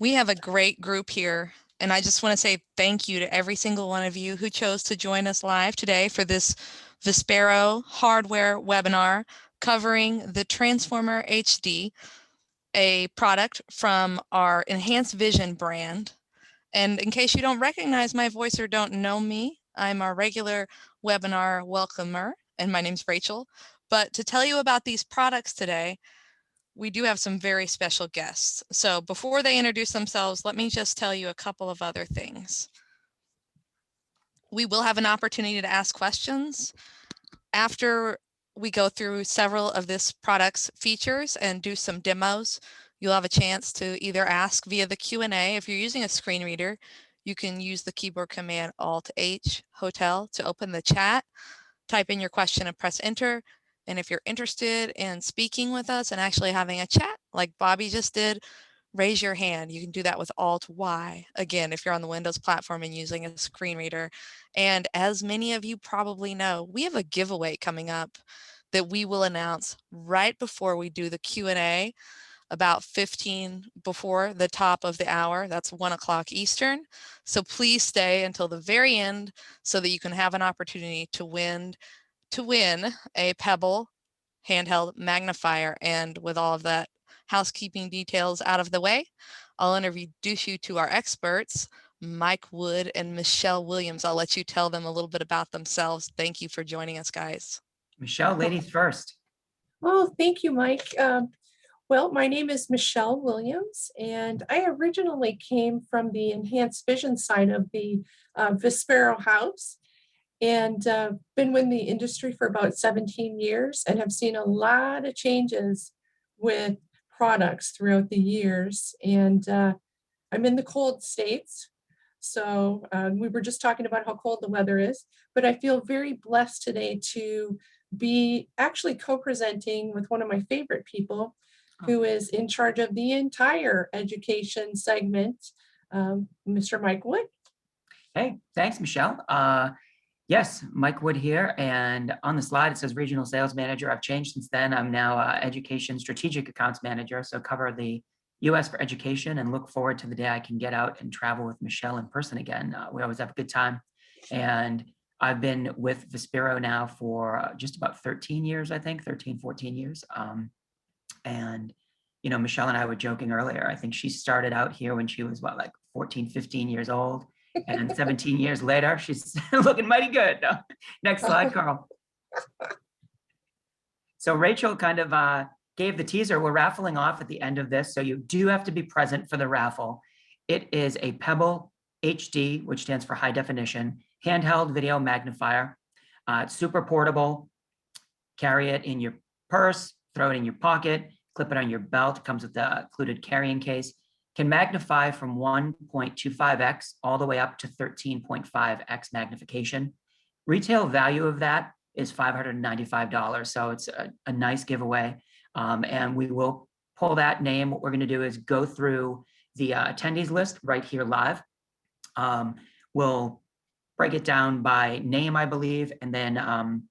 We have a great group here, and I just want to say thank you to every single one of you who chose to join us live today for this Vispero hardware webinar covering the Transformer HD, a product from our Enhanced Vision brand. And in case you don't recognize my voice or don't know me, I'm our regular webinar welcomer, and my name's Rachel. But to tell you about these products today, we do have some very special guests. So before they introduce themselves, let me just tell you a couple of other things. We will have an opportunity to ask questions after we go through several of this product's features and do some demos. You'll have a chance to either ask via the Q&A. If you're using a screen reader, you can use the keyboard command Alt-H Hotel to open the chat, type in your question and press enter. And if you're interested in speaking with us and actually having a chat like Bobby just did, raise your hand. You can do that with Alt-Y, again, if you're on the Windows platform and using a screen reader. And as many of you probably know, we have a giveaway coming up that we will announce right before we do the Q&A, about 15 before the top of the hour. That's 1 o'clock Eastern. So please stay until the very end so that you can have an opportunity to win a Pebble handheld magnifier. And with all of that housekeeping details out of the way, I'll introduce you to our experts, Mike Wood and Michelle Williams. I'll let you tell them a little bit about themselves. Thank you for joining us, guys. Michelle, ladies first. Oh, thank you, Mike. Well, my name is Michelle Williams, and I originally came from the enhanced vision side of the Vispero house, and been in the industry for about 17 years and have seen a lot of changes with products throughout the years. And I'm in the cold states. So we were just talking about how cold the weather is, but I feel very blessed today to be actually co-presenting with one of my favorite people who is in charge of the entire education segment, Mr. Mike Wood. Hey, thanks, Michelle. Yes, Mike Wood here. And on the slide, it says Regional Sales Manager. I've changed since then. I'm now Education Strategic Accounts Manager. So cover the US for education and look forward to the day I can get out and travel with Michelle in person again. We always have a good time. And I've been with Vispero now for just about 13 years, I think, 13, 14 years. And, you know, Michelle and I were joking earlier. I think she started out here when she was, what, like 14, 15 years old. And 17 years later, she's looking mighty good. No. Next slide, Carl. So Rachel kind of gave the teaser. We're raffling off at the end of this. So you do have to be present for the raffle. It is a Pebble HD, which stands for high definition, handheld video magnifier. It's super portable. Carry it in your purse, throw it in your pocket, clip it on your belt. Comes with the included carrying case. Can magnify from 1.25x all the way up to 13.5x magnification. Retail value of that is $595. So it's a nice giveaway. And we will pull that name. What we're going to do is go through the attendees list right here live. We'll break it down by name, I believe, and then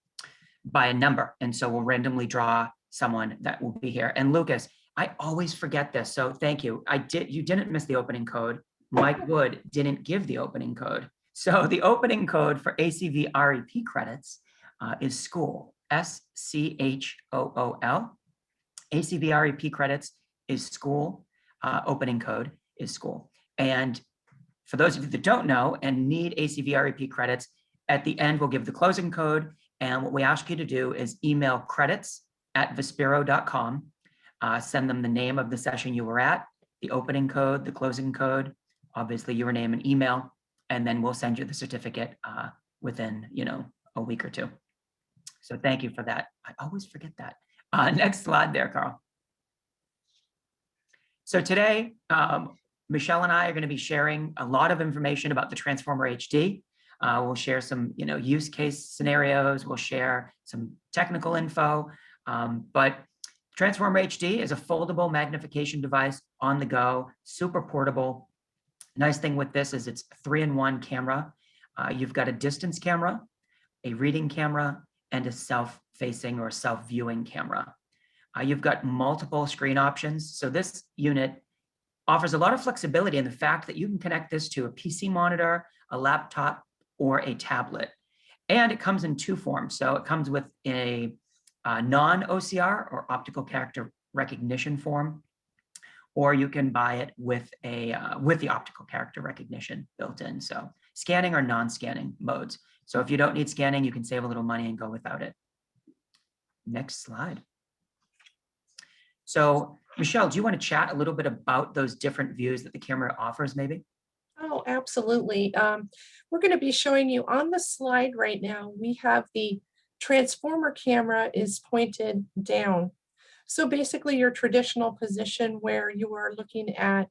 by a number. And so we'll randomly draw someone that will be here. And Lucas, I always forget this, so thank you. You didn't miss the opening code. Mike Wood didn't give the opening code. So the opening code for ACV REP credits is SCHOOL, SCHOOL. ACV REP credits is SCHOOL. Opening code is SCHOOL. And for those of you that don't know and need ACV REP credits, at the end we'll give the closing code. And what we ask you to do is email credits@vispero.com. Send them the name of the session you were at, the opening code, the closing code, obviously your name and email, and then we'll send you the certificate within, a week or two. So thank you for that. I always forget that. Next slide there, Carl. So today, Michelle and I are going to be sharing a lot of information about the Transformer HD. We'll share some, use case scenarios. We'll share some technical info, but Transformer HD is a foldable magnification device on the go, super portable. Nice thing with this is it's a 3-in-1 camera. You've got a distance camera, a reading camera, and a self-facing or self-viewing camera. You've got multiple screen options. So this unit offers a lot of flexibility in the fact that you can connect this to a PC monitor, a laptop, or a tablet. And it comes in two forms. So it comes with a non-OCR or optical character recognition form, or you can buy it with the optical character recognition built in. So scanning or non-scanning modes. So if you don't need scanning, you can save a little money and go without it. Next slide. So Michelle, do you want to chat a little bit about those different views that the camera offers maybe? Oh, absolutely. We're going to be showing you on the slide right now. We have the transformer camera is pointed down. So basically your traditional position where you are looking at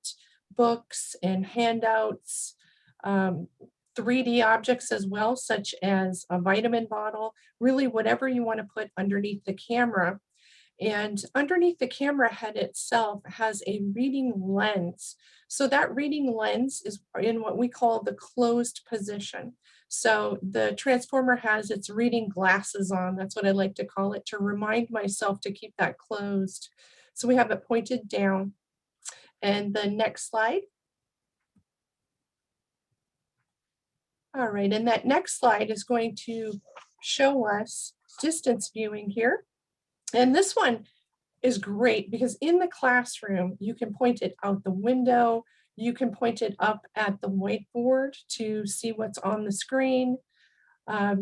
books and handouts, 3D objects as well, such as a vitamin bottle, really whatever you want to put underneath the camera. And underneath the camera head itself has a reading lens. So that reading lens is in what we call the closed position. So the transformer has its reading glasses on. That's what I like to call it, to remind myself to keep that closed. So we have it pointed down. And the next slide. All right, and that next slide is going to show us distance viewing here. And this one is great because in the classroom, you can point it out the window, you can point it up at the whiteboard to see what's on the screen.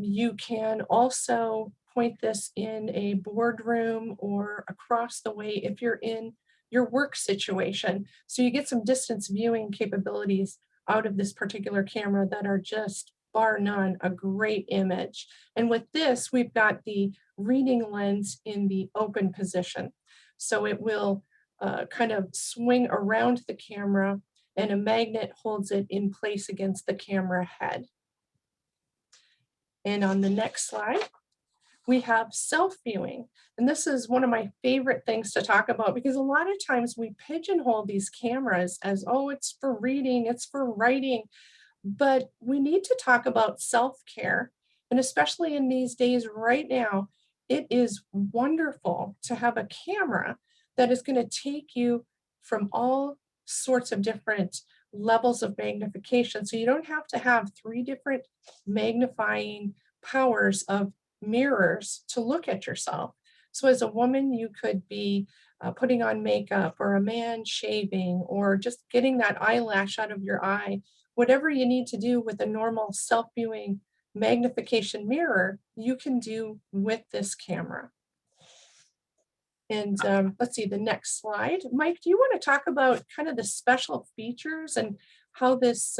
You can also point this in a boardroom or across the way if you're in your work situation. So you get some distance viewing capabilities out of this particular camera that are just bar none a great image. And with this, we've got the reading lens in the open position. So it will kind of swing around the camera and a magnet holds it in place against the camera head. And on the next slide, we have self-viewing. And this is one of my favorite things to talk about because a lot of times we pigeonhole these cameras as, oh, it's for reading, it's for writing. But we need to talk about self-care. And especially in these days right now, it is wonderful to have a camera that is going to take you from all sorts of different levels of magnification. So you don't have to have 3 different magnifying powers of mirrors to look at yourself. So as a woman, you could be putting on makeup, or a man shaving, or just getting that eyelash out of your eye. Whatever you need to do with a normal self-viewing magnification mirror, you can do with this camera. And let's see the next slide. Mike, do you want to talk about kind of the special features and how this,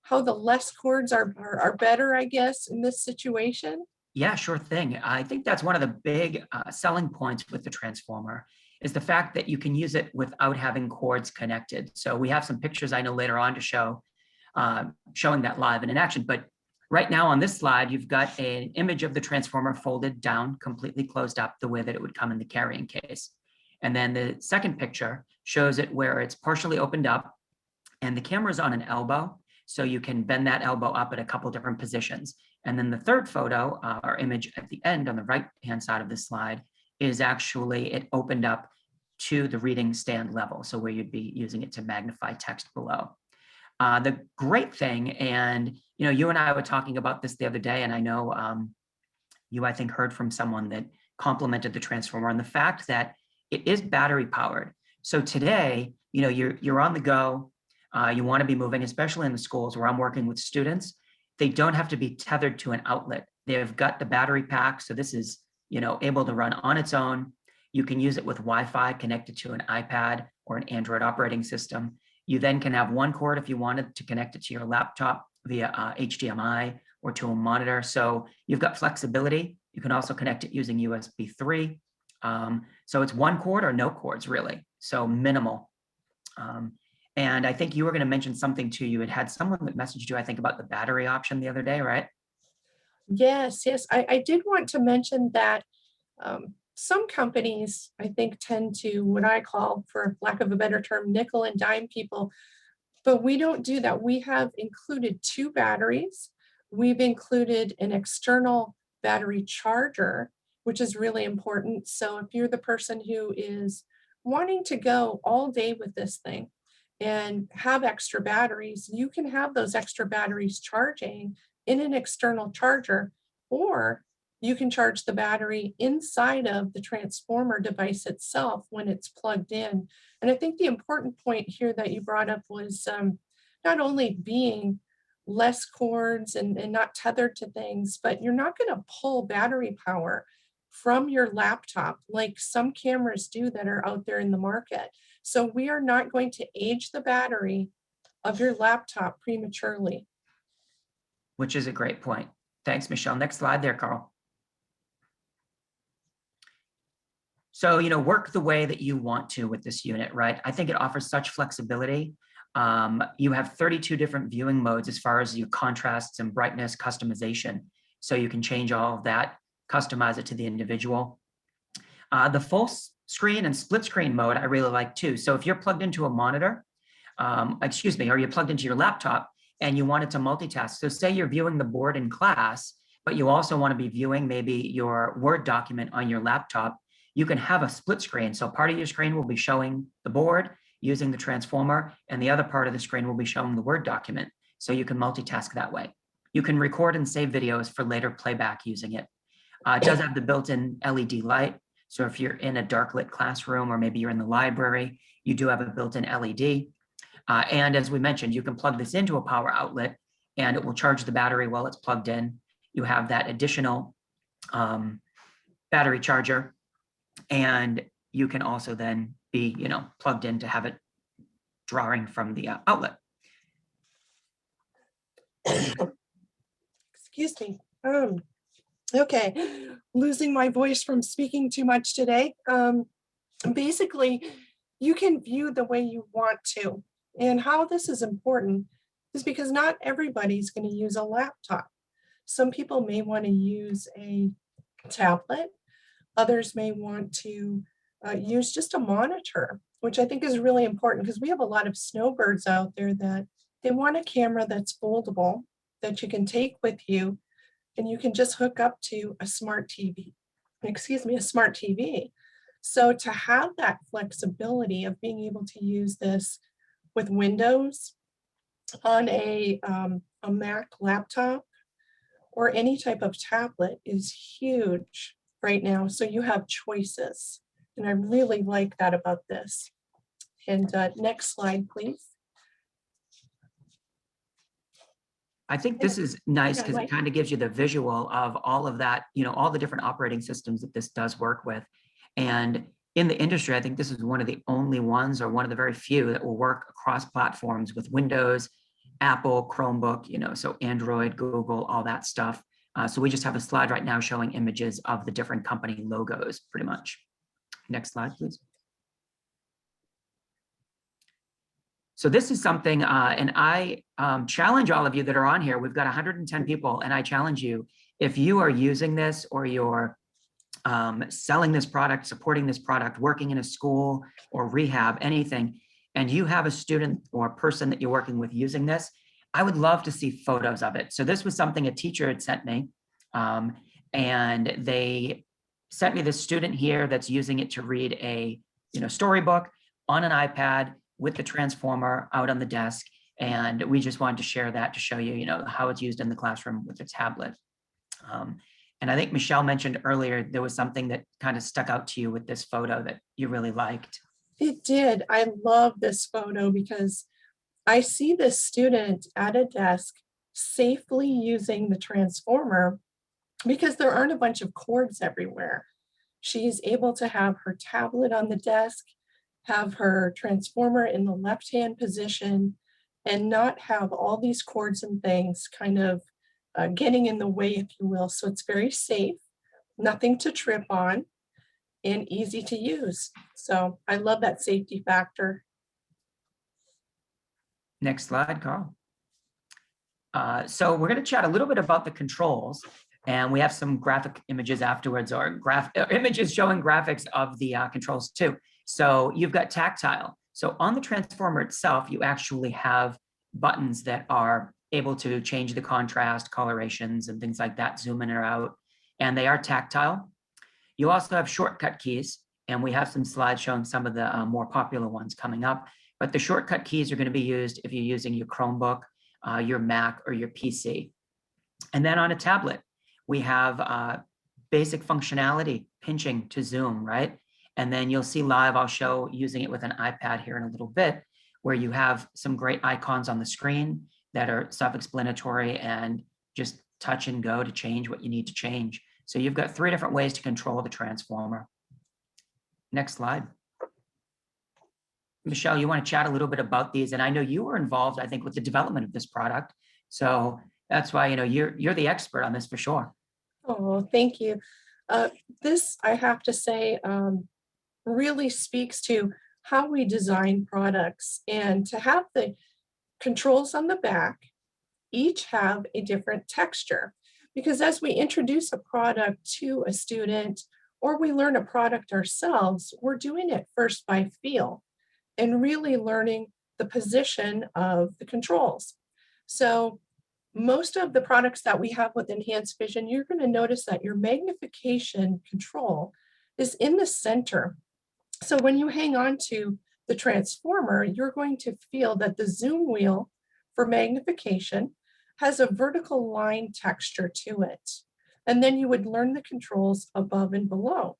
how the less cords are better, I guess, in this situation? Yeah, sure thing. I think that's one of the big selling points with the transformer is the fact that you can use it without having cords connected. So we have some pictures I know later on to show, showing that live and in action. But right now on this slide, you've got an image of the transformer folded down, completely closed up the way that it would come in the carrying case. And then the second picture shows it where it's partially opened up and the camera's on an elbow. So you can bend that elbow up at a couple different positions. And then the third photo or image at the end on the right-hand side of this slide is actually it opened up to the reading stand level. So where you'd be using it to magnify text below. The great thing, and you and I were talking about this the other day, and I know you, I think, heard from someone that complimented the transformer on the fact that it is battery powered. So today, you're on the go, you want to be moving, especially in the schools where I'm working with students. They don't have to be tethered to an outlet. They've got the battery pack, so this is able to run on its own. You can use it with Wi-Fi connected to an iPad or an Android operating system. You then can have one cord if you wanted to connect it to your laptop via HDMI or to a monitor. So you've got flexibility. You can also connect it using USB 3. So it's one cord or no cords really. So minimal. And I think you were going to mention something too. You had someone that messaged you, I think, about the battery option the other day, right? Yes. I did want to mention that some companies, I think, tend to what I call, for lack of a better term, nickel and dime people. But we don't do that. We have included 2 batteries. We've included an external battery charger, which is really important. So if you're the person who is wanting to go all day with this thing, and have extra batteries, you can have those extra batteries charging in an external charger, or you can charge the battery inside of the transformer device itself when it's plugged in. And I think the important point here that you brought up was not only being less cords and not tethered to things, but you're not going to pull battery power from your laptop like some cameras do that are out there in the market. So we are not going to age the battery of your laptop prematurely. Which is a great point. Thanks, Michelle. Next slide there, Carl. So, work the way that you want to with this unit, right? I think it offers such flexibility. You have 32 different viewing modes as far as your contrasts and brightness customization. So you can change all of that, customize it to the individual. The full screen and split screen mode, I really like too. So if you're plugged into a monitor, or you're plugged into your laptop and you want it to multitask. So say you're viewing the board in class, but you also want to be viewing maybe your Word document on your laptop. You can have a split screen. So part of your screen will be showing the board using the transformer, and the other part of the screen will be showing the Word document. So you can multitask that way. You can record and save videos for later playback using it. It does have the built-in LED light. So if you're in a dark lit classroom, or maybe you're in the library, you do have a built-in LED. And as we mentioned, you can plug this into a power outlet and it will charge the battery while it's plugged in. You have that additional battery charger, and you can also then be, plugged in to have it drawing from the outlet. Excuse me. Okay, losing my voice from speaking too much today. Basically, you can view the way you want to. And how this is important is because not everybody's going to use a laptop. Some people may want to use a tablet. Others may want to use just a monitor, which I think is really important because we have a lot of snowbirds out there that they want a camera that's foldable, that you can take with you, and you can just hook up to a smart TV. A smart TV. So to have that flexibility of being able to use this with Windows on a Mac laptop or any type of tablet is huge right now. So you have choices. And I really like that about this. And next slide, please. I think this is nice because it kind of gives you the visual of all of that, all the different operating systems that this does work with. And in the industry, I think this is one of the only ones, or one of the very few, that will work across platforms with Windows, Apple, Chromebook, so Android, Google, all that stuff. So we just have a slide right now showing images of the different company logos, pretty much. Next slide, please. So this is something, and I challenge all of you that are on here. We've got 110 people, and I challenge you, if you are using this, or you're selling this product, supporting this product, working in a school or rehab, anything, and you have a student or person that you're working with using this, I would love to see photos of it. So this was something a teacher had sent me, and they sent me this student here that's using it to read a storybook on an iPad with the transformer out on the desk. And we just wanted to share that to show you, how it's used in the classroom with a tablet. And I think Michelle mentioned earlier, there was something that kind of stuck out to you with this photo that you really liked. It did. I love this photo because I see this student at a desk safely using the transformer because there aren't a bunch of cords everywhere. She's able to have her tablet on the desk, have her transformer in the left-hand position, and not have all these cords and things kind of getting in the way, if you will. So it's very safe, nothing to trip on, and easy to use. So I love that safety factor. Next slide, Carl. So we're going to chat a little bit about the controls, and we have some graphic images afterwards, or images showing graphics of the controls too. So you've got tactile. So on the transformer itself, you actually have buttons that are able to change the contrast, colorations, and things like that, zoom in or out, and they are tactile. You also have shortcut keys, and we have some slides showing some of the more popular ones coming up. but the shortcut keys are going to be used if you're using your Chromebook, your Mac, or your PC. And then on a tablet, we have basic functionality, pinching to zoom, right? And then you'll see live, I'll show using it with an iPad here in a little bit, where you have some great icons on the screen that are self-explanatory and just touch and go to change what you need to change. So you've got 3 different ways to control the transformer. Next slide. Michelle, you want to chat a little bit about these? And I know you were involved, I think, with the development of this product. So that's why, you're the expert on this for sure. Oh, thank you. This, I have to say, really speaks to how we design products, and to have the controls on the back each have a different texture. Because as we introduce a product to a student, or we learn a product ourselves, we're doing it first by feel and really learning the position of the controls. So most of the products that we have with enhanced vision, you're going to notice that your magnification control is in the center. So when you hang on to the transformer, you're going to feel that the zoom wheel for magnification has a vertical line texture to it. And then you would learn the controls above and below.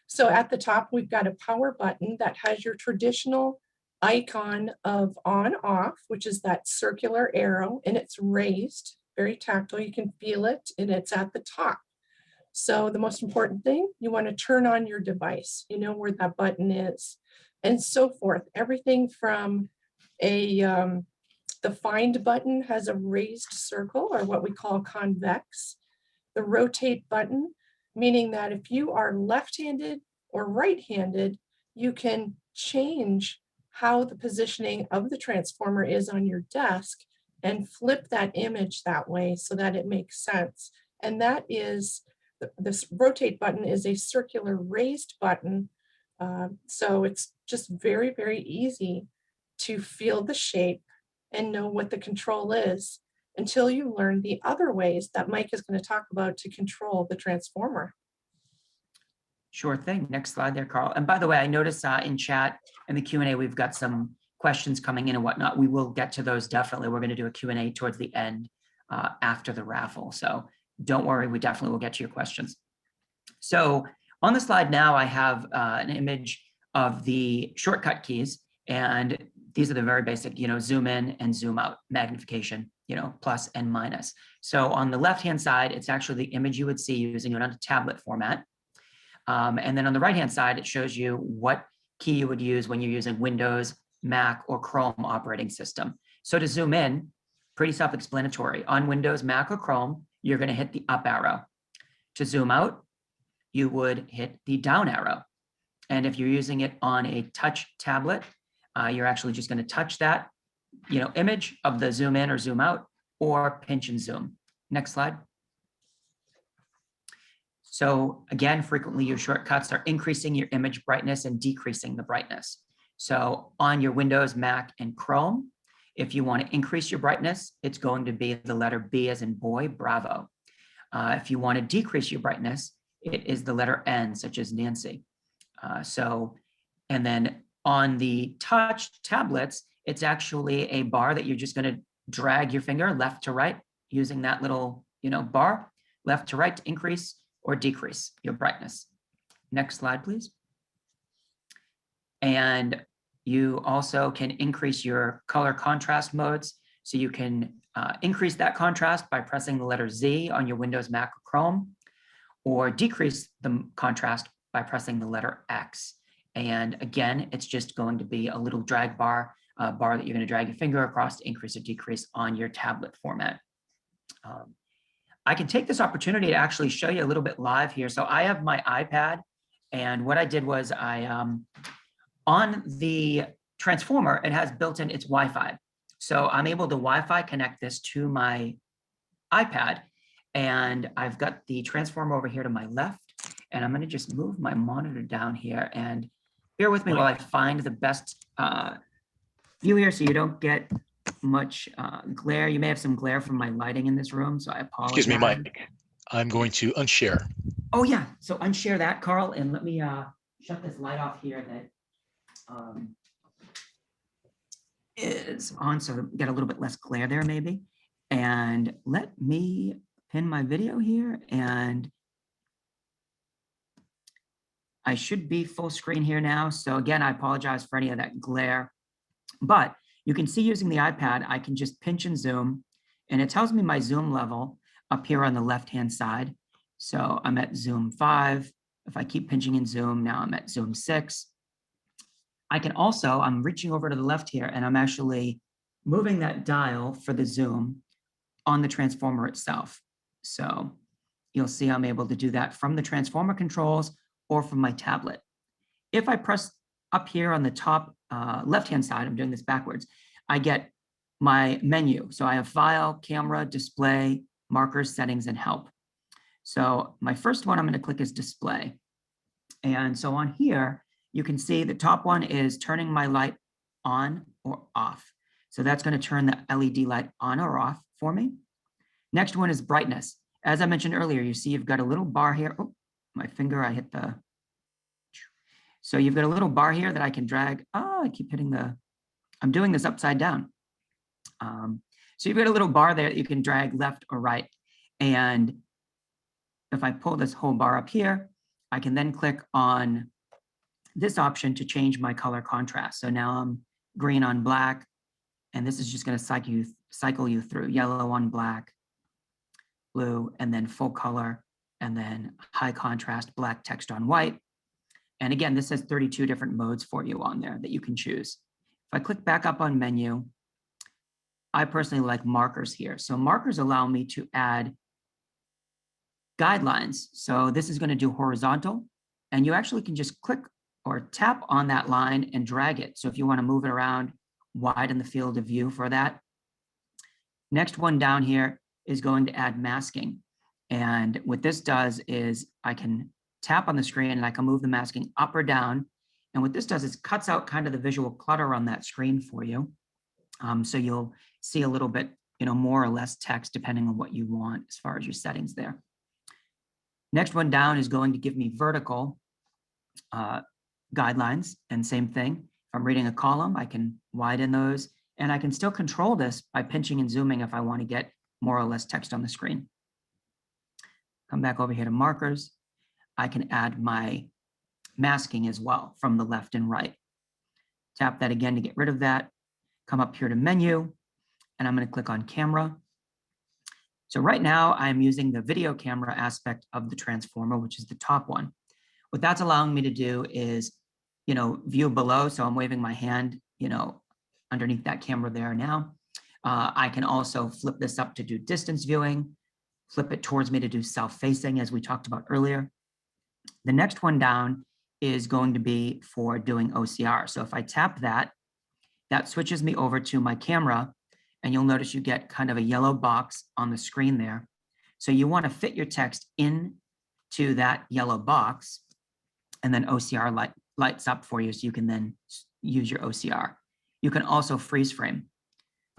So at the top, we've got a power button that has your traditional icon of on off, which is that circular arrow, and it's raised, very tactile. You can feel it, and it's at the top. So the most important thing, you want to turn on your device, you know where that button is, and so forth. Everything from the find button has a raised circle, or what we call convex. The rotate button, meaning that if you are left-handed or right-handed, you can change how the positioning of the transformer is on your desk and flip that image that way so that it makes sense. And that is, this rotate button is a circular raised button. So it's just very, very easy to feel the shape and know what the control is until you learn the other ways that Mike is going to talk about to control the transformer. Sure thing. Next slide there, Carl. And by the way, I noticed in chat and the Q&A, we've got some questions coming in and whatnot. We will get to those definitely. We're going to do a Q&A towards the end after the raffle. So don't worry, we definitely will get to your questions. So on the slide now, I have an image of the shortcut keys. And these are the very basic, zoom in and zoom out, magnification, plus and minus. So on the left-hand side, it's actually the image you would see using it on a tablet format. And then on the right-hand side, it shows you what key you would use when you're using Windows, Mac, or Chrome operating system. So to zoom in, pretty self-explanatory. On Windows, Mac, or Chrome, you're going to hit the up arrow. To zoom out, you would hit the down arrow. And if you're using it on a touch tablet, you're actually just going to touch that, image of the zoom in or zoom out, or pinch and zoom. Next slide. So again, frequently your shortcuts are increasing your image brightness and decreasing the brightness. So on your Windows, Mac, and Chrome, if you want to increase your brightness, it's going to be the letter B as in boy, bravo. If you want to decrease your brightness, it is the letter N, such as Nancy. And then on the touch tablets, it's actually a bar that you're just going to drag your finger left to right using that little, bar, left to right to increase or decrease your brightness. Next slide, please. And you also can increase your color contrast modes. So you can increase that contrast by pressing the letter Z on your Windows, Mac, or Chrome, or decrease the contrast by pressing the letter X. And again, it's just going to be a little drag bar, bar that you're going to drag your finger across to increase or decrease on your tablet format. I can take this opportunity to actually show you a little bit live here. So I have my iPad, and what I did was on the transformer, it has built in its Wi-Fi. So I'm able to Wi-Fi connect this to my iPad, and I've got the transformer over here to my left, and I'm going to just move my monitor down here, and bear with me while I find the best view here so you don't get much glare. You may have some glare from my lighting in this room, so I apologize. Excuse me, Mike. I'm going to unshare. Oh yeah, so unshare that, Carl, and let me shut this light off here. That is on, so get a little bit less glare there maybe. And let me pin my video here, and I should be full screen here now. So again, I apologize for any of that glare, but you can see using the iPad, I can just pinch and zoom, and it tells me my zoom level up here on the left-hand side. So I'm at zoom 5. If I keep pinching and zoom, now I'm at zoom 6. I can also, I'm reaching over to the left here, and I'm actually moving that dial for the zoom on the transformer itself. So you'll see I'm able to do that from the transformer controls or from my tablet. If I press up here on the top left-hand side, I'm doing this backwards, I get my menu. So I have file, camera, display, markers, settings, and help. So my first one I'm going to click is display. And so on here, you can see the top one is turning my light on or off. So that's going to turn the LED light on or off for me. Next one is brightness. As I mentioned earlier, you see you've got a little bar here. Oh, my finger, I hit the. So you've got a little bar here that I can drag. Oh, I keep hitting the, I'm doing this upside down. So you've got a little bar there that you can drag left or right. And if I pull this whole bar up here, I can then click on this option to change my color contrast. So now I'm green on black, and this is just going to cycle you through yellow on black, blue, and then full color, and then high contrast black text on white. And again, this has 32 different modes for you on there that you can choose. If I click back up on menu, I personally like markers here. So markers allow me to add guidelines. So this is going to do horizontal, and you actually can just click or tap on that line and drag it. So if you want to move it around, widen the field of view for that. Next one down here is going to add masking. And what this does is I can tap on the screen and I can move the masking up or down. And what this does is cuts out kind of the visual clutter on that screen for you. So you'll see a little bit, more or less text depending on what you want as far as your settings there. Next one down is going to give me vertical guidelines, and same thing. If I'm reading a column, I can widen those, and I can still control this by pinching and zooming if I want to get more or less text on the screen. Come back over here to markers. I can add my masking as well from the left and right. Tap that again to get rid of that. Come up here to menu, and I'm going to click on camera. So right now I'm using the video camera aspect of the transformer, which is the top one. What that's allowing me to do is, view below. So I'm waving my hand, underneath that camera there now. I can also flip this up to do distance viewing, flip it towards me to do self-facing, as we talked about earlier. The next one down is going to be for doing OCR. So if I tap that, that switches me over to my camera, and you'll notice you get kind of a yellow box on the screen there. So you want to fit your text into that yellow box, and then OCR lights up for you so you can then use your OCR. You can also freeze frame.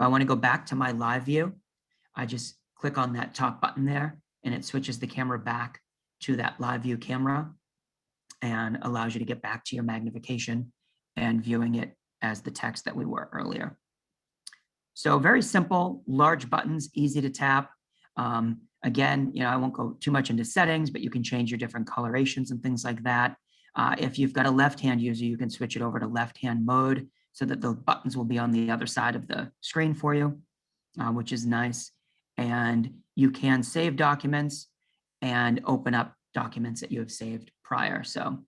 If I want to go back to my live view, I just click on that top button there, and it switches the camera back to that live view camera and allows you to get back to your magnification and viewing it as the text that we were earlier. So very simple, large buttons, easy to tap. Again, I won't go too much into settings, but you can change your different colorations and things like that. If you've got a left-hand user, you can switch it over to left-hand mode so that the buttons will be on the other side of the screen for you, which is nice. And you can save documents and open up documents that you have saved prior. So I'm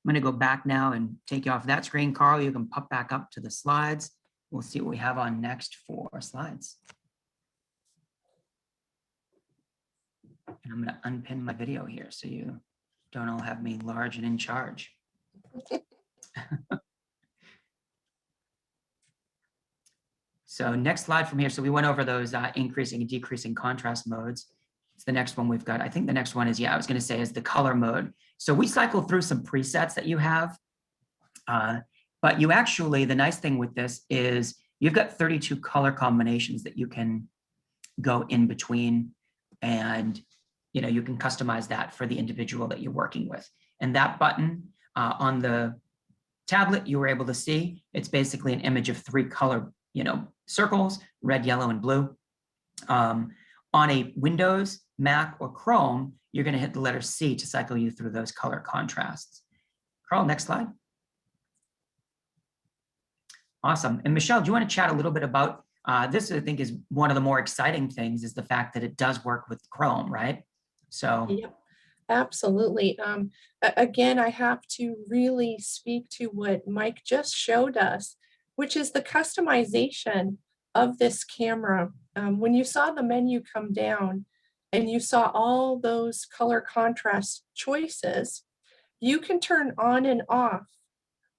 going to go back now and take you off that screen. Carl, you can pop back up to the slides. We'll see what we have on next for slides. And I'm going to unpin my video here so you don't all have me large and in charge. So next slide from here. So we went over those increasing and decreasing contrast modes. It's the next one we've got. I think the next one is, I was going to say is the color mode. So we cycle through some presets that you have. But you actually, the nice thing with this is you've got 32 color combinations that you can go in between, and you can customize that for the individual that you're working with. And that button on the tablet, you were able to see, it's basically an image of 3 color, circles, red, yellow, and blue. On a Windows, Mac, or Chrome, you're going to hit the letter C to cycle you through those color contrasts. Carl, next slide. Awesome. And Michelle, do you want to chat a little bit about this? I think is one of the more exciting things is the fact that it does work with Chrome, right? So. Yep, absolutely. Again, I have to really speak to what Mike just showed us, which is the customization of this camera. When you saw the menu come down and you saw all those color contrast choices, you can turn on and off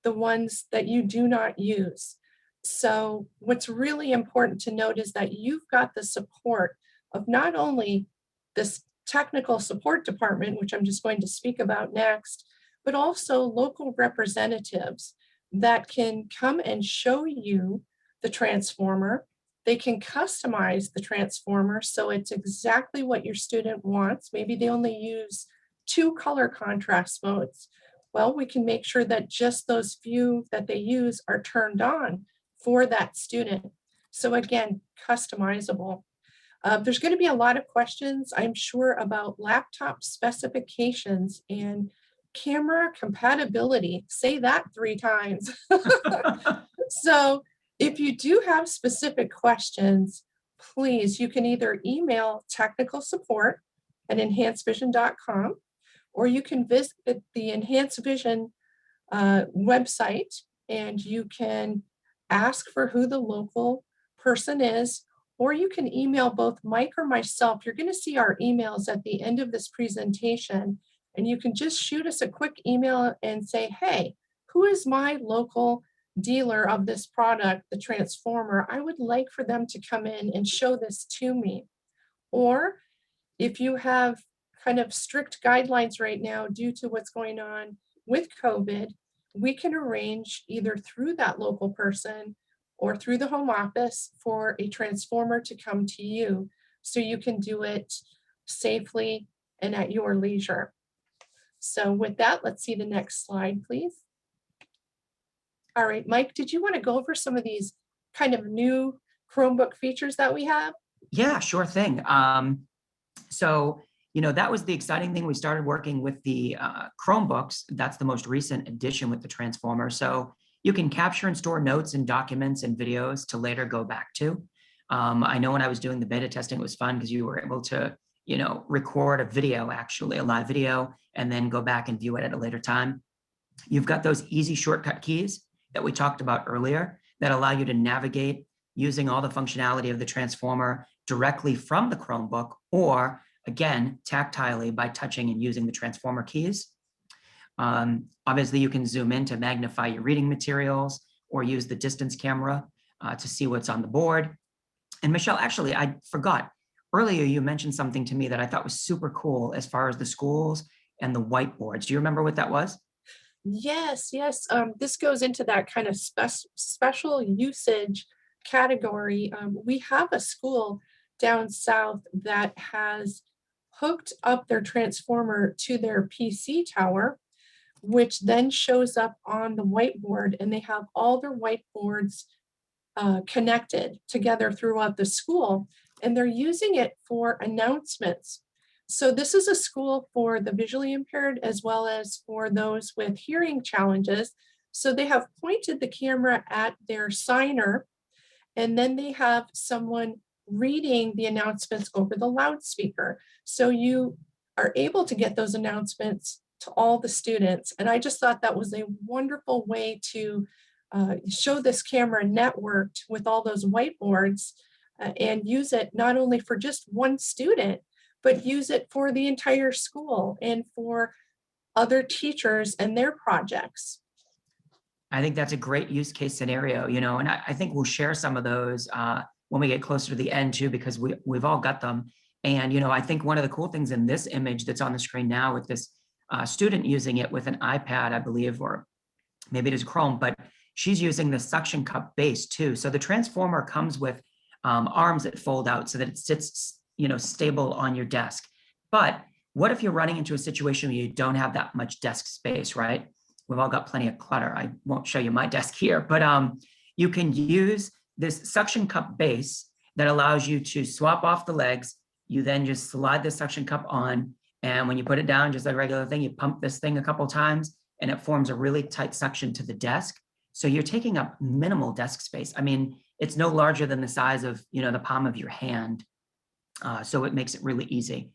the ones that you do not use. So what's really important to note is that you've got the support of not only this technical support department, which I'm just going to speak about next, but also local representatives that can come and show you the transformer. They can customize the transformer so it's exactly what your student wants. Maybe they only use 2 color contrast modes. Well, we can make sure that just those few that they use are turned on for that student. So again, customizable. There's going to be a lot of questions, I'm sure, about laptop specifications and camera compatibility. Say that 3 times. So if you do have specific questions, please, you can either email technical support at enhancedvision.com, or you can visit the Enhanced Vision website and you can ask for who the local person is, or you can email both Mike or myself. You're going to see our emails at the end of this presentation, and you can just shoot us a quick email and say, hey, who is my local dealer of this product, the transformer? I would like for them to come in and show this to me. Or if you have kind of strict guidelines right now due to what's going on with COVID, we can arrange either through that local person or through the home office for a transformer to come to you so you can do it safely and at your leisure. So with that, let's see the next slide, please. All right, Mike, did you want to go over some of these kind of new Chromebook features that we have? Yeah, sure thing. So, that was the exciting thing. We started working with the Chromebooks. That's the most recent addition with the transformer. So you can capture and store notes and documents and videos to later go back to. I know when I was doing the beta testing, it was fun because you were able to, record a video, actually a live video, and then go back and view it at a later time. You've got those easy shortcut keys that we talked about earlier that allow you to navigate using all the functionality of the transformer directly from the Chromebook, or again, tactilely by touching and using the transformer keys. Obviously, you can zoom in to magnify your reading materials or use the distance camera to see what's on the board. And Michelle, actually, I forgot. Earlier, you mentioned something to me that I thought was super cool as far as the schools and the whiteboards. Do you remember what that was? Yes. This goes into that kind of special usage category. We have a school down south that has hooked up their transformer to their PC tower, which then shows up on the whiteboard, and they have all their whiteboards connected together throughout the school, and they're using it for announcements. So this is a school for the visually impaired as well as for those with hearing challenges. So they have pointed the camera at their signer, and then they have someone reading the announcements over the loudspeaker. So you are able to get those announcements to all the students. And I just thought that was a wonderful way to show this camera networked with all those whiteboards and use it not only for just one student, but use it for the entire school and for other teachers and their projects. I think that's a great use case scenario, and I think we'll share some of those when we get closer to the end too, because we've all got them. And, I think one of the cool things in this image that's on the screen now with this student using it with an iPad, I believe, or maybe it is Chrome, but she's using the suction cup base too. So the transformer comes with arms that fold out so that it sits, stable on your desk. But what if you're running into a situation where you don't have that much desk space, right? we've all got plenty of clutter. I won't show you my desk here, but you can use this suction cup base that allows you to swap off the legs. You then just slide the suction cup on, and when you put it down, just like a regular thing, you pump this thing a couple times, and it forms a really tight suction to the desk. So you're taking up minimal desk space. I mean, it's no larger than the size of, the palm of your hand. So it makes it really easy.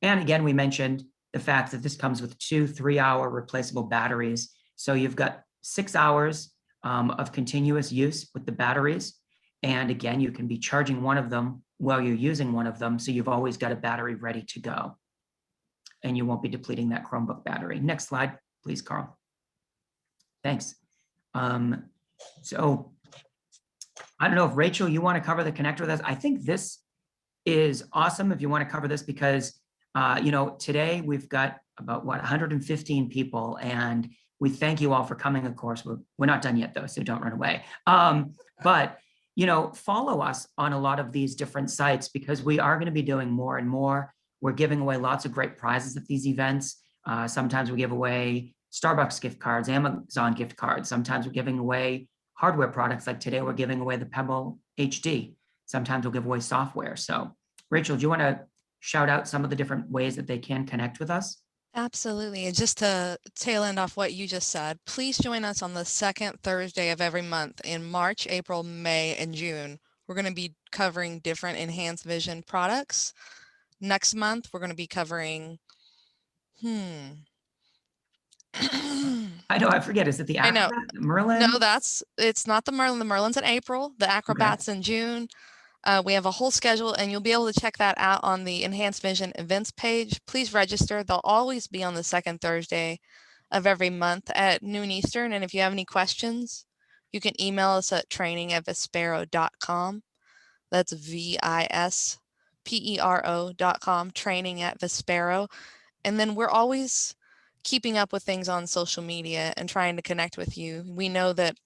And again, we mentioned the fact that this comes with 2 3-hour replaceable batteries. So you've got 6 hours of continuous use with the batteries. And again, you can be charging one of them while you're using one of them. So you've always got a battery ready to go. And you won't be depleting that Chromebook battery. Next slide, please, Carl. Thanks. So I don't know if Rachel, you want to cover the connector with us. I think this is awesome if you want to cover this because, today we've got about 115 people, and we thank you all for coming. Of course, we're not done yet though, so don't run away. But follow us on a lot of these different sites because we are going to be doing more and more. We're giving away lots of great prizes at these events. Sometimes we give away Starbucks gift cards, Amazon gift cards. Sometimes we're giving away hardware products. Like today, we're giving away the Pebble HD. Sometimes we'll give away software. So Rachel, do you want to shout out some of the different ways that they can connect with us? Absolutely. And just to tail end off what you just said, please join us on the second Thursday of every month in March, April, May, and June. We're going to be covering different enhanced vision products. Next month, we're going to be covering, I know, I forget. Is it the I know. Acrobat, Merlin? No, it's not the Merlin. The Merlin's in April, the Acrobat's in June. We have a whole schedule and you'll be able to check that out on the Enhanced Vision events page. Please register. They'll always be on the second Thursday of every month at noon Eastern. And if you have any questions, you can email us at training@vispero.com. That's VISPERO.com, training@vispero. And then we're always keeping up with things on social media and trying to connect with you. We know that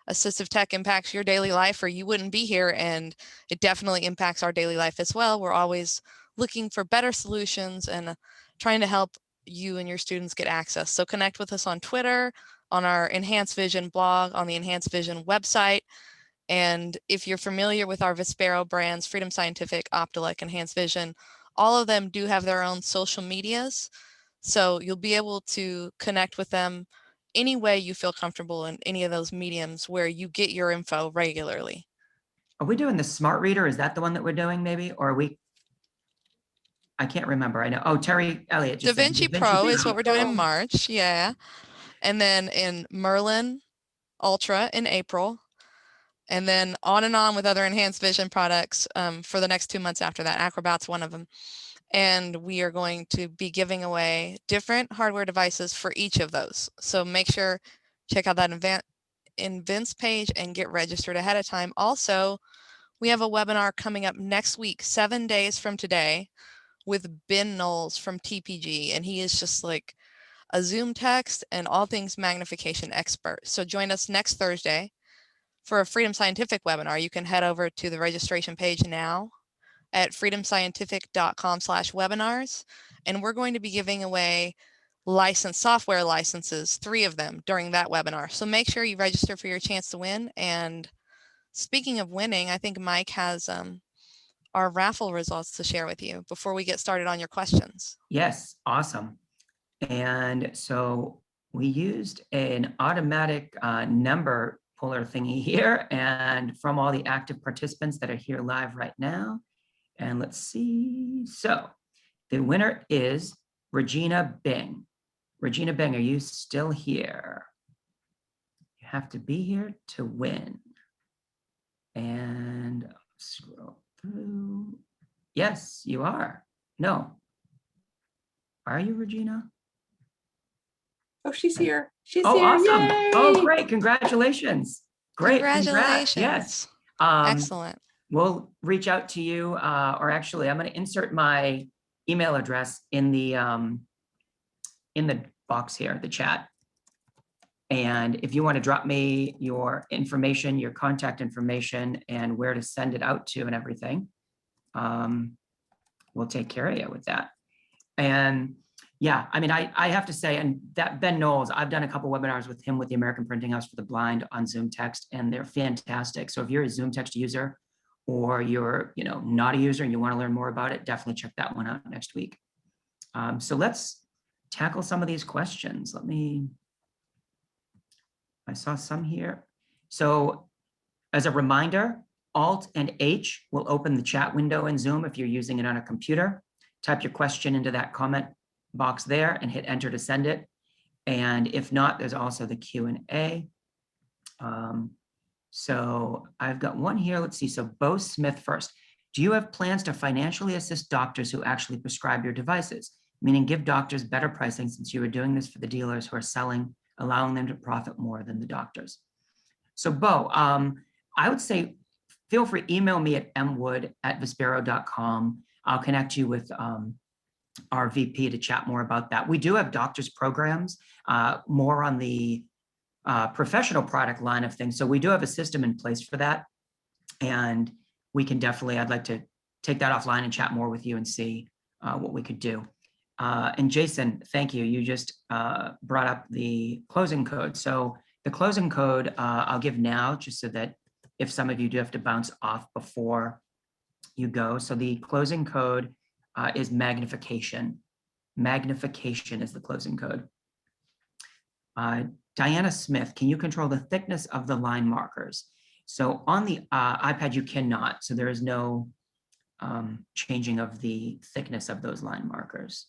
assistive tech impacts your daily life or you wouldn't be here, and it definitely impacts our daily life as well. We're always looking for better solutions and trying to help you and your students get access. So connect with us on Twitter, on our Enhanced Vision blog, on the Enhanced Vision website. And if you're familiar with our Vispero brands, Freedom Scientific, Optilec, Enhanced Vision, all of them do have their own social medias. So you'll be able to connect with them any way you feel comfortable in any of those mediums where you get your info regularly. Are we doing the smart reader? Is that the one that we're doing maybe? Or are we? I can't remember. I know. Oh, Terry Elliott just said DaVinci Pro is what we're doing in Pro. March. Yeah. And then in Merlin Ultra in April. And then on and on with other enhanced vision products for the next 2 months after that. Acrobat's one of them. And we are going to be giving away different hardware devices for each of those. So make sure, check out that events page and get registered ahead of time. Also, we have a webinar coming up next week, 7 days from today, with Ben Knowles from TPG. And he is just like a Zoom text and all things magnification expert. So join us next Thursday for a Freedom Scientific webinar. You can head over to the registration page now at freedomscientific.com/webinars. And we're going to be giving away software licenses, 3 of them during that webinar. So make sure you register for your chance to win. And speaking of winning, I think Mike has our raffle results to share with you before we get started on your questions. Yes, awesome. And so we used an automatic number puller thingy here, and from all the active participants that are here live right now. And let's see. So the winner is Regina Bing. Regina Bing, are you still here? You have to be here to win. And I'll scroll through. Yes, you are. No. Are you, Regina? Oh, she's here. She's Oh, here. awesome. Yay! Oh, great. Congratulations. Great. Congratulations. Congrats. Yes. Excellent. We'll reach out to you, or actually, I'm going to insert my email address in the box here, the chat. And if you want to drop me your information, your contact information, and where to send it out to and everything, we'll take care of you with that. And Yeah, I mean, I have to say, and that Ben Knowles, I've done a couple webinars with him with the American Printing House for the Blind on Zoom Text, and they're fantastic. So if you're a Zoom Text user or you're, not a user and you want to learn more about it, definitely check that one out next week. So let's tackle some of these questions. I saw some here. So as a reminder, Alt and H will open the chat window in Zoom if you're using it on a computer. Type your question into that comment box there and hit enter to send it. And if not, there's also the Q&A. So I've got one here. Let's see. So Bo Smith first. Do you have plans to financially assist doctors who actually prescribe your devices? Meaning give doctors better pricing since you are doing this for the dealers who are selling, allowing them to profit more than the doctors. So Bo, I would say feel free, email me at mwood@vispero.com. I'll connect you with our VP to chat more about that. We do have doctors programs, more on the professional product line of things. So we do have a system in place for that. And we can definitely, I'd like to take that offline and chat more with you and see what we could do. And Jason, thank you. You just brought up the closing code. So the closing code I'll give now, just so that if some of you do have to bounce off before you go. So the closing code is magnification. Magnification is the closing code. Diana Smith, can you control the thickness of the line markers? So on the iPad, you cannot. So there is no changing of the thickness of those line markers.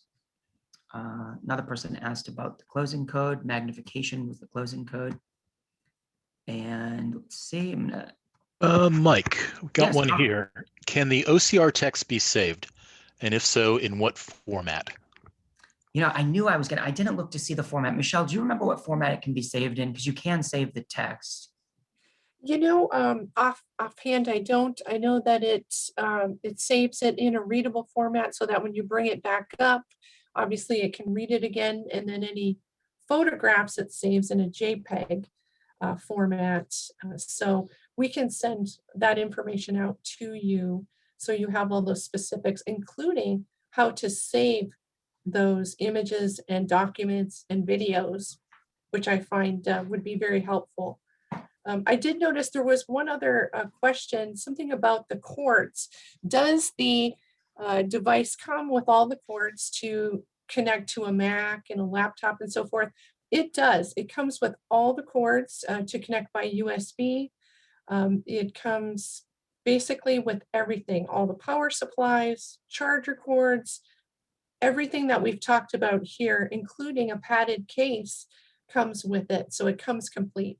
Another person asked about the closing code. Magnification was the closing code. And let's see, I'm gonna. Mike, we've got Yes, one Tom. here. Can the OCR text be saved? And if so, in what format? I knew I didn't look to see the format. Michelle, do you remember what format it can be saved in? Because you can save the text. Offhand, I don't. I know that it saves it in a readable format so that when you bring it back up, obviously it can read it again, and then any photographs it saves in a JPEG format. So we can send that information out to you so you have all those specifics, including how to save those images and documents and videos, which I find would be very helpful. I did notice there was one other question, something about the cords. Does the device come with all the cords to connect to a Mac and a laptop and so forth? It does. It comes with all the cords to connect by USB. It comes basically with everything, all the power supplies, charger cords, everything that we've talked about here, including a padded case, comes with it. So it comes complete.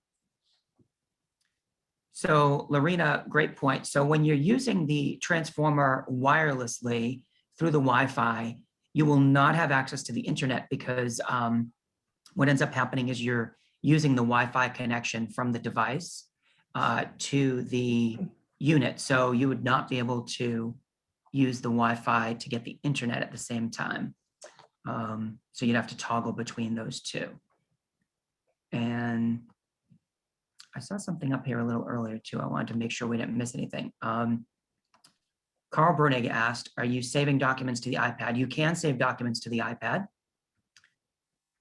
So Lorena, great point. So when you're using the transformer wirelessly through the Wi-Fi, you will not have access to the internet because what ends up happening is you're using the Wi-Fi connection from the device to the unit. So you would not be able to use the Wi-Fi to get the internet at the same time. So you'd have to toggle between those two. And I saw something up here a little earlier too. I wanted to make sure we didn't miss anything. Carl Brunig asked, are you saving documents to the iPad? You can save documents to the iPad.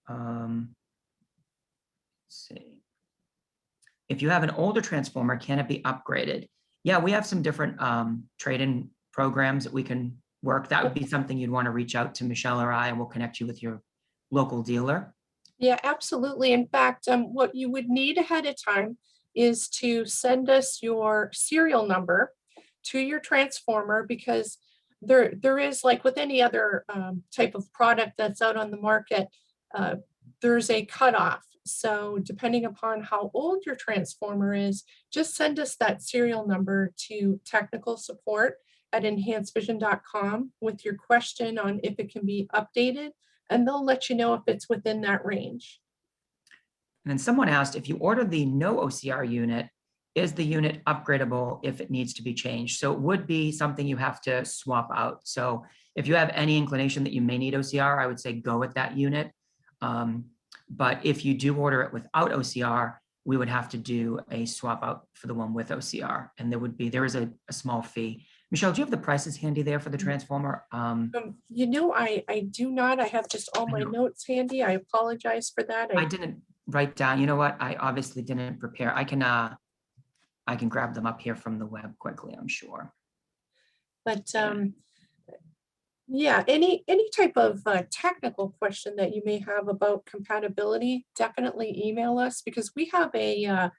Let's see. If you have an older transformer, can it be upgraded? Yeah, we have some different trade-in programs that we can work. That would be something you'd want to reach out to Michelle or I, and we'll connect you with your local dealer. Yeah, absolutely. In fact, what you would need ahead of time is to send us your serial number to your transformer, because there is, like with any other type of product that's out on the market, there's a cutoff. So depending upon how old your transformer is, just send us that serial number to technical support at enhancedvision.com with your question on if it can be updated, and they'll let you know if it's within that range. And then someone asked, if you order the no OCR unit, is the unit upgradable if it needs to be changed? So it would be something you have to swap out. So if you have any inclination that you may need OCR, I would say go with that unit. But if you do order it without OCR, we would have to do a swap out for the one with OCR. And there is a small fee. Michelle, do you have the prices handy there for the transformer? I do not. I have just all my know. notes handy. I apologize for that. I didn't write down, you know what? I obviously didn't prepare. I can grab them up here from the web quickly, I'm sure. But yeah, any type of technical question that you may have about compatibility, definitely email us, because we have the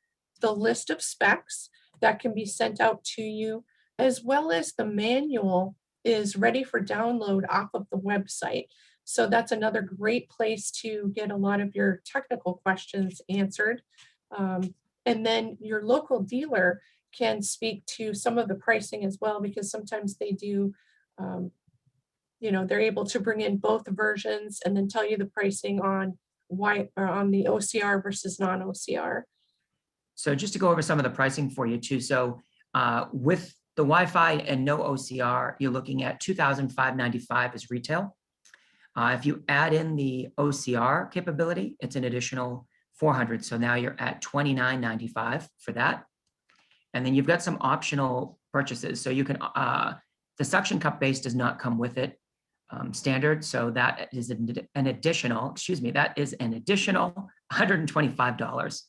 list of specs that can be sent out to you, as well as the manual is ready for download off of the website. So that's another great place to get a lot of your technical questions answered. And then your local dealer can speak to some of the pricing as well, because sometimes they do, they're able to bring in both versions and then tell you the pricing on on the OCR versus non-OCR. So just to go over some of the pricing for you too. So with the Wi-Fi and no OCR, you're looking at $2,595 as retail. If you add in the OCR capability, it's an additional $400. So now you're at $29.95 for that. And then you've got some optional purchases. So you can, the suction cup base does not come with it standard. So that is an additional $125.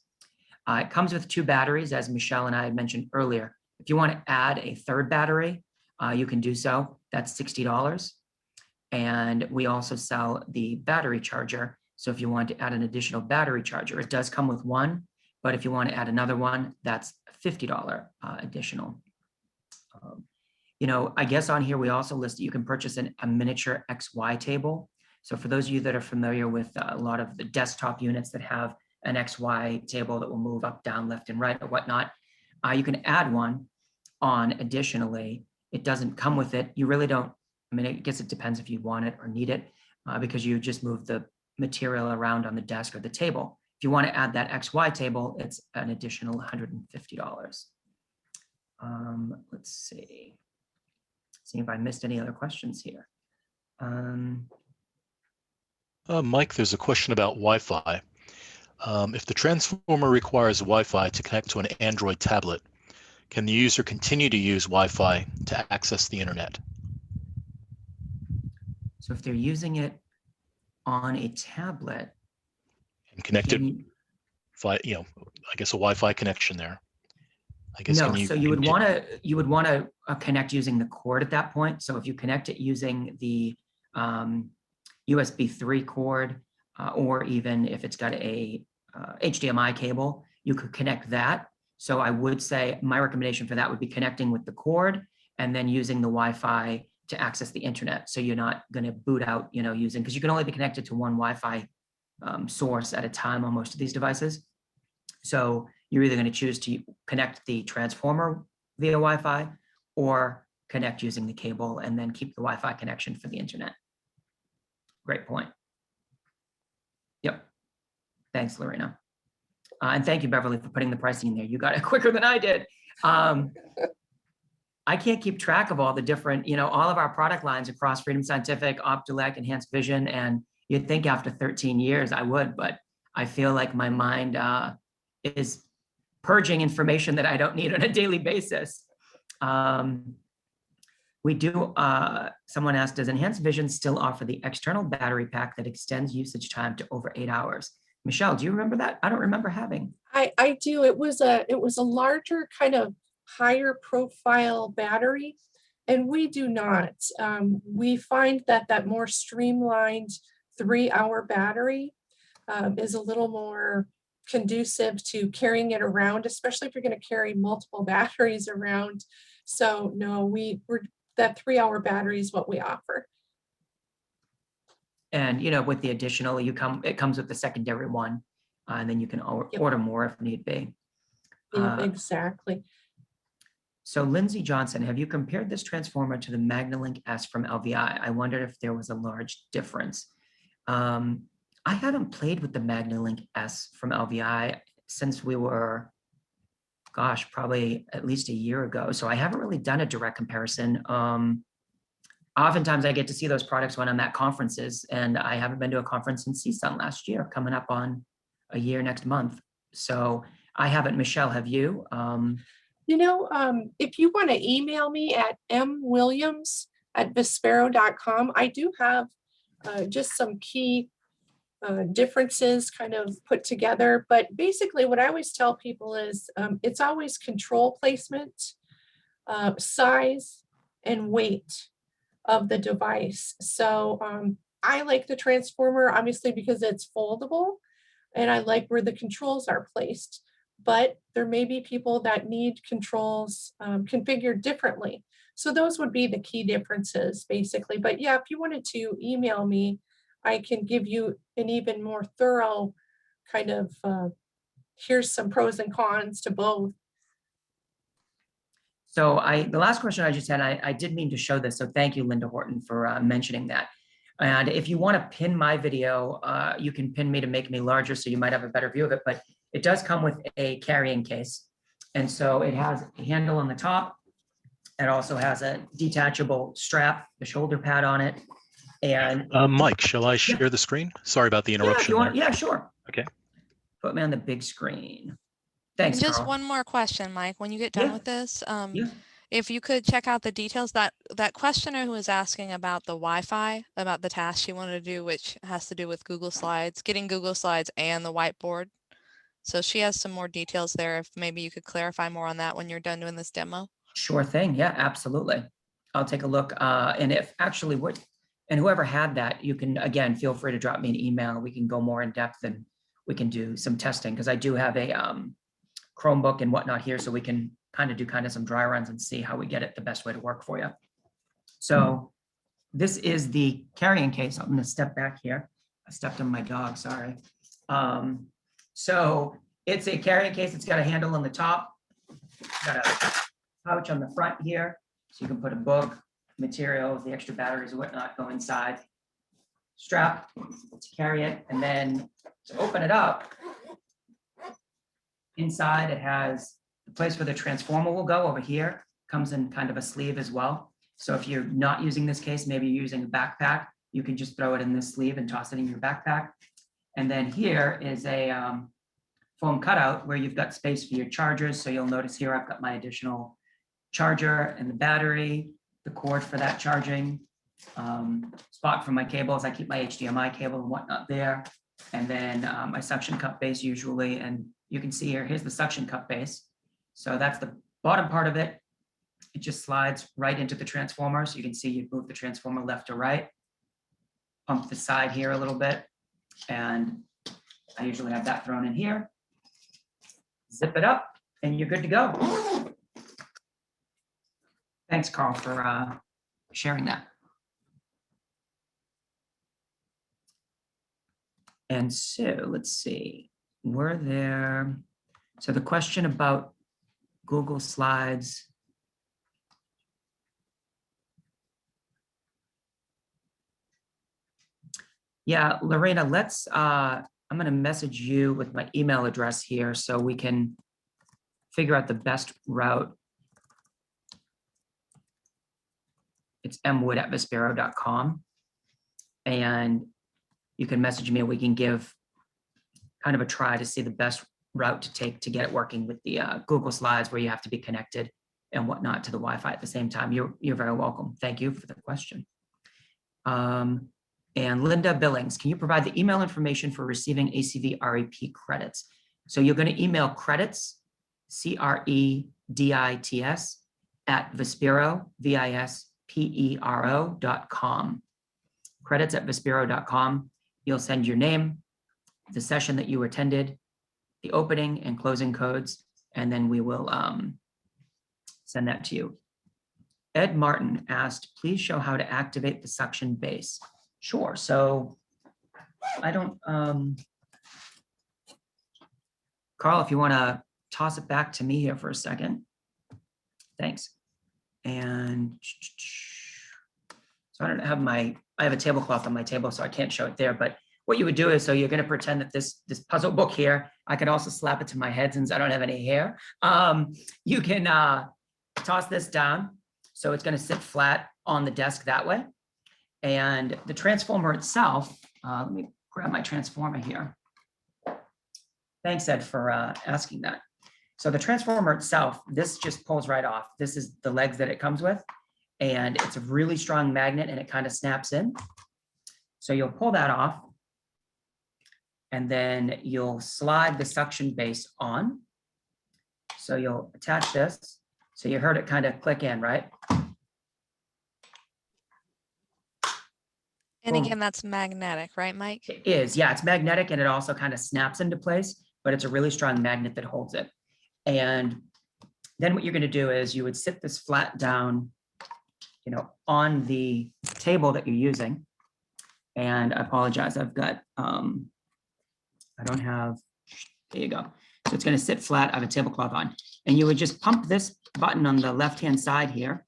It comes with 2 batteries, as Michelle and I had mentioned earlier. If you want to add a 3rd battery, you can do so. That's $60. And we also sell the battery charger. So if you want to add an additional battery charger, it does come with one, but if you want to add another one, that's $50 additional. I guess on here, we also list that you can purchase a miniature XY table. So for those of you that are familiar with a lot of the desktop units that have an XY table that will move up, down, left, and right or whatnot, you can add one on additionally. It doesn't come with it. You really don't, I guess it depends if you want it or need it, because you just move the material around on the desk or the table. If you want to add that XY table, it's an additional $150. Let's see if I missed any other questions here. Mike, there's a question about Wi-Fi. If the transformer requires Wi-Fi to connect to an Android tablet, can the user continue to use Wi-Fi to access the internet? So if they're using it on a tablet and connected via, I guess a Wi-Fi connection there. I guess no. So you would want to connect using the cord at that point. So if you connect it using the USB 3 cord, or even if it's got a HDMI cable, you could connect that. So I would say my recommendation for that would be connecting with the cord and then using the Wi-Fi to access the internet. So you're not going to boot out, using, because you can only be connected to one Wi-Fi source at a time on most of these devices. So you're either going to choose to connect the transformer via Wi-Fi or connect using the cable and then keep the Wi-Fi connection for the internet. Great point. Yep. Thanks, Lorena. And thank you, Beverly, for putting the pricing in there. You got it quicker than I did. I can't keep track of all the different, all of our product lines across Freedom Scientific, Optelec, Enhanced Vision, and you'd think after 13 years I would, but I feel like my mind is purging information that I don't need on a daily basis. We do, someone asked, does Enhanced Vision still offer the external battery pack that extends usage time to over 8 hours? Michelle, do you remember that? I don't remember having. I do. It was a larger, kind of higher profile battery, and we do not. We find that more streamlined 3-hour battery is a little more conducive to carrying it around, especially if you're going to carry multiple batteries around. So no, we're that 3-hour battery is what we offer. And with the additional, it comes with the secondary one, and then you can order more if need be. Yeah, exactly. So Lindsay Johnson, have you compared this transformer to the MagnaLink S from LVI? I wondered if there was a large difference. I haven't played with the MagnaLink S from LVI since we were, gosh, probably at least a year ago. So I haven't really done a direct comparison. Oftentimes I get to see those products when I'm at conferences, and I haven't been to a conference in CSUN last year, coming up on a year next month. So I haven't. Michelle, have you? If you want to email me at mwilliams@vispero.com, I do have just some key differences kind of put together. But basically what I always tell people is it's always control placement, size, and weight of the device. So I like the transformer, obviously, because it's foldable, and I like where the controls are placed. But there may be people that need controls configured differently. So those would be the key differences, basically. But yeah, if you wanted to email me, I can give you an even more thorough kind of, here's some pros and cons to both. So the last question I just had, I did mean to show this. So thank you, Linda Horton, for mentioning that. And if you want to pin my video, you can pin me to make me larger so you might have a better view of it. But it does come with a carrying case. And so it has a handle on the top. It also has a detachable strap, the shoulder pad on it. And Mike, shall I share the screen? Sorry about the yeah, if interruption you want, there. yeah, sure. Okay. Put me on the big screen. Thanks, And just Carl. one more question, Mike. When you get done Yeah. with this, Yeah. if you could check out the details, that questioner who was asking about the Wi-Fi, about the task she wanted to do, which has to do with Google Slides, getting Google Slides and the whiteboard. So she has some more details there. If maybe you could clarify more on that when you're done doing this demo. Sure thing. Yeah, absolutely. I'll take a look. And if actually and whoever had that, you can, again, feel free to drop me an email. We can go more in depth and we can do some testing, because I do have a Chromebook and whatnot here, so we can do some dry runs and see how we get it the best way to work for you. So this is the carrying case. I'm going to step back here. I stepped on my dog, sorry. So it's a carrying case. It's got a handle on the top. It's got a pouch on the front here, so you can put a book, materials, the extra batteries and whatnot go inside. Strap to carry it, and then to open it up, inside it has the place where the transformer will go over here. Comes in kind of a sleeve as well. So if you're not using this case, maybe you're using a backpack, you can just throw it in this sleeve and toss it in your backpack. And then here is a foam cutout where you've got space for your chargers. So you'll notice here I've got my additional charger and the battery, the cord for that charging, spot for my cables. I keep my HDMI cable and whatnot there. And then my suction cup base usually. And you can see here, here's the suction cup base. So that's the bottom part of it. It just slides right into the transformer. So you can see you move the transformer left to right, pump the side here a little bit. And I usually have that thrown in here. Zip it up and you're good to go. Thanks, Carl, for sharing that. And so let's see, were there, so the question about Google Slides. Yeah, Lorena, let's, I'm gonna message you with my email address here so we can figure out the best route. It's mwood@vispero.com. And you can message me and we can give kind of a try to see the best route to take to get it working with the Google Slides, where you have to be connected and whatnot to the Wi-Fi at the same time. You're very welcome. Thank you for the question. And Linda Billings, can you provide the email information for receiving ACV REP credits? So you're going to email credits, CREDITS, @Vispero, VISPERO.com. Credits@Vispero.com. You'll send your name, the session that you attended, the opening and closing codes, and then we will send that to you. Ed Martin asked, please show how to activate the suction base. Sure. So I don't, Carl, if you want to toss it back to me here for a second. Thanks. And so I don't have I have a tablecloth on my table, so I can't show it there, but what you would do is, so you're going to pretend that this puzzle book here, I could also slap it to my head since I don't have any hair. You can toss this down. So it's going to sit flat on the desk that way. And the transformer itself, let me grab my transformer here. Thanks, Ed, for asking that. So the transformer itself, this just pulls right off. This is the legs that it comes with. And it's a really strong magnet and it kind of snaps in. So you'll pull that off. And then you'll slide the suction base on. So you'll attach this. So you heard it kind of click in, right? And Boom. again, that's magnetic, right, Mike? It is, yeah, it's magnetic and it also kind of snaps into place, but it's a really strong magnet that holds it. And then what you're going to do is you would sit this flat down, you know, on the table that you're using. And I apologize, I've got, I don't have, there you go. So it's going to sit flat. I have a tablecloth on. And you would just pump this button on the left-hand side here.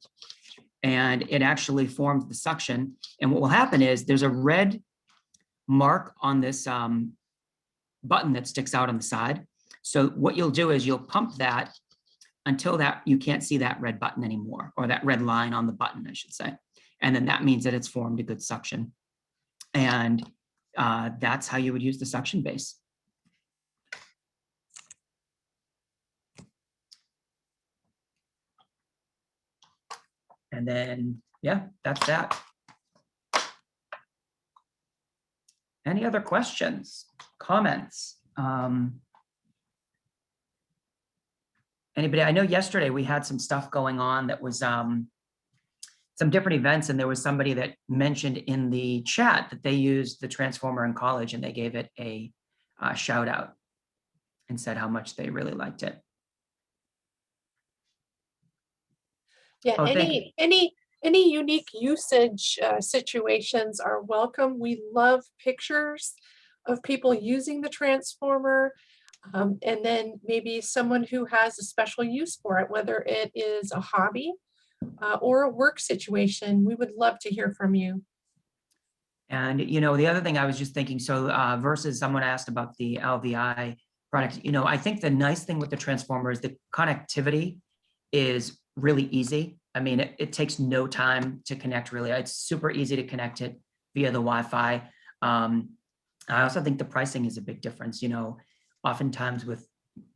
And it actually forms the suction. And what will happen is there's a red mark on this button that sticks out on the side. So what you'll do is you'll pump that until that you can't see that red button anymore, or that red line on the button, I should say. And then that means that it's formed a good suction. And that's how you would use the suction base. And then, yeah, that's that. Any other questions, comments? Anybody? I know yesterday we had some stuff going on that was some different events, and there was somebody that mentioned in the chat that they used the transformer in college and they gave it a shout out and said how much they really liked it. Yeah, Oh, thank you. any unique usage situations are welcome. We love pictures of people using the transformer, and then maybe someone who has a special use for it, whether it is a hobby or a work situation. We would love to hear from you. And, you know, the other thing I was just thinking, so versus someone asked about the LVI product, you know, I think the nice thing with the transformer is the connectivity is really easy. I mean, it takes no time to connect, really. It's super easy to connect it via the Wi-Fi. I also think the pricing is a big difference. You know, oftentimes with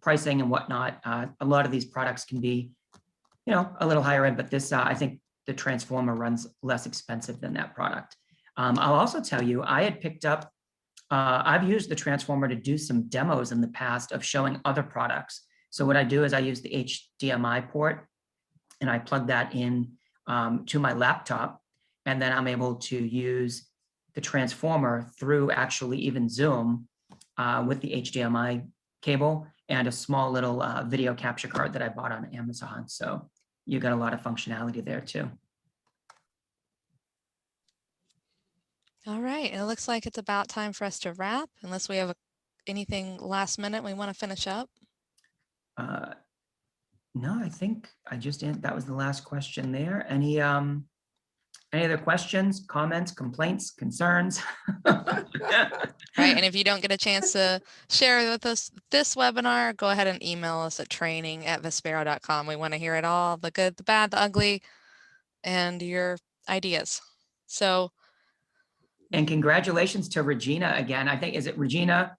pricing and whatnot, a lot of these products can be, you know, a little higher end, but this, I think the transformer runs less expensive than that product. I'll also tell you, I had picked up, I've used the transformer to do some demos in the past of showing other products. So what I do is I use the HDMI port and I plug that in to my laptop, and then I'm able to use the transformer through actually even Zoom with the HDMI cable and a small little video capture card that I bought on Amazon. So you got a lot of functionality there too. All right, it looks like it's about time for us to wrap, unless we have anything last minute we want to finish up. No, I think I just that was the last question there. Any other questions, comments, complaints, concerns? Right, and if you don't get a chance to share with us this webinar, go ahead and email us at training@vispero.com. We want to hear it all, the good, the bad, the ugly, and your ideas. So, and congratulations to Regina again. I think, is it Regina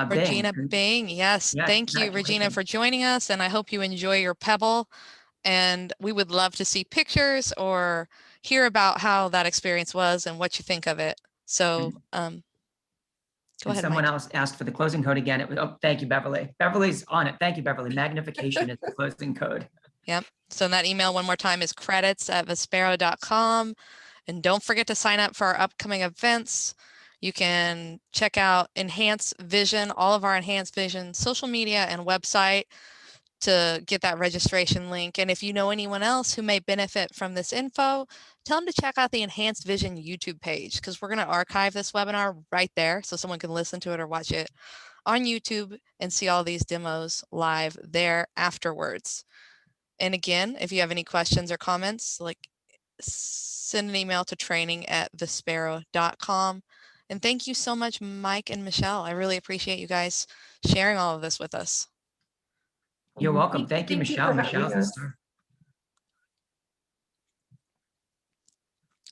Regina Bing? Bing, yes. Yeah, Thank you, Regina, for joining us, and I hope you enjoy your Pebble. And we would love to see pictures or hear about how that experience was and what you think of it. So go ahead, Someone Mike. else asked for the closing code again. It was, oh, thank you, Beverly. Beverly's on it. Thank you, Beverly. Magnification is the closing code. Yep. So that email one more time is credits@vispero.com. And don't forget to sign up for our upcoming events. You can check out Enhanced Vision, all of our Enhanced Vision social media and website to get that registration link. And if you know anyone else who may benefit from this info, tell them to check out the Enhanced Vision YouTube page, because we're going to archive this webinar right there so someone can listen to it or watch it on YouTube and see all these demos live there afterwards. And again, if you have any questions or comments, like send an email to training@vispero.com. And thank you so much, Mike and Michelle. I really appreciate you guys sharing all of this with us. You're welcome. Thank you, Michelle. for having Michelle's the us. star.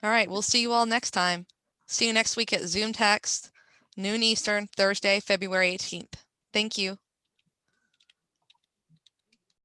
All right, we'll see you all next time. See you next week at Zoom Text, noon Eastern, Thursday, February 18th. Thank you.